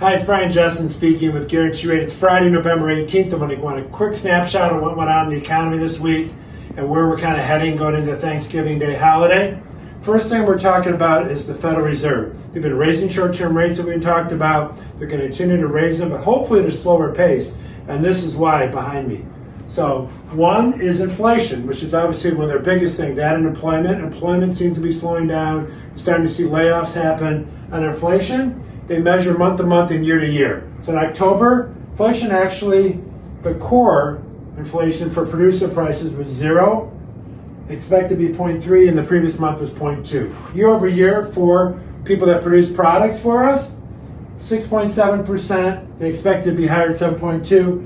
Hi, it's Brian Jessen speaking with Guarantee Rate. It's Friday, November 18th. I'm going to want a quick snapshot of what went on in the economy this week and where we're kind of heading going into Thanksgiving Day holiday. First thing we're talking about is the Federal Reserve. They've been raising short-term rates that we've talked about. They're going to continue to raise them, but hopefully at a slower pace. And this is why behind me. So one is inflation, which is obviously one of their biggest things. That and employment. Employment seems to be slowing down. We're starting to see layoffs happen. And inflation, they measure month to month and year to year. So in October, inflation actually, the core inflation for producer prices was 0. Expected to be 0.3, and the previous month was 0.2. Year over year for people that produce products for us, 6.7%. They expect it to be higher at 7.2,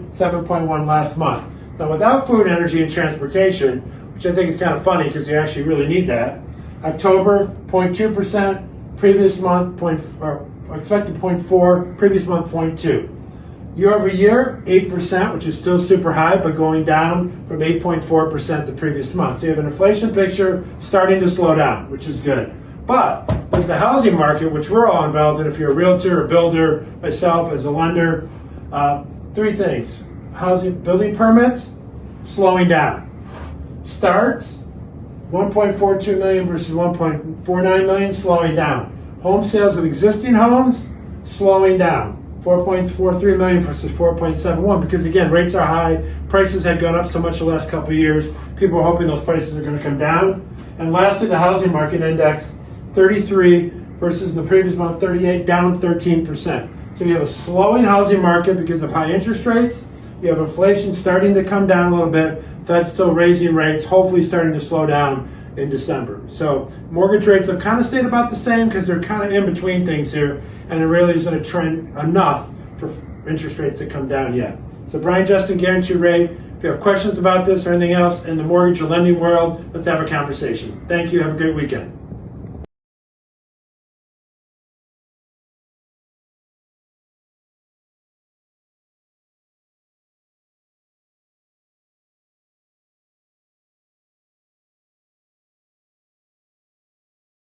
7.1 last month. Now without food, energy, and transportation, which I think is kind of funny because you actually really need that, October 0.2%, previous month expected 0.4, previous month 0.2. Year over year, 8%, which is still super high, but going down from 8.4% the previous month. So you have an inflation picture starting to slow down, which is good. But with the housing market, which we're all involved in, if you're a realtor, a builder, myself as a lender, three things. Housing, building permits, slowing down. Starts, 1.42 million versus 1.49 million, slowing down. Home sales of existing homes, slowing down. 4.43 million versus 4.71, because again, rates are high, prices had gone up so much the last couple of years, people are hoping those prices are going to come down. And lastly, the housing market index, 33 versus the previous month, 38, down 13%. So you have a slowing housing market because of high interest rates, you have inflation starting to come down a little bit, Fed's still raising rates, hopefully starting to slow down in December. So mortgage rates have kind of stayed about the same because they're kind of in between things here, and it really isn't a trend enough for interest rates to come down yet. So Brian Jessen, Guarantee Rate. If you have questions about this or anything else in the mortgage or lending world, let's have a conversation. Thank you. Have a great weekend.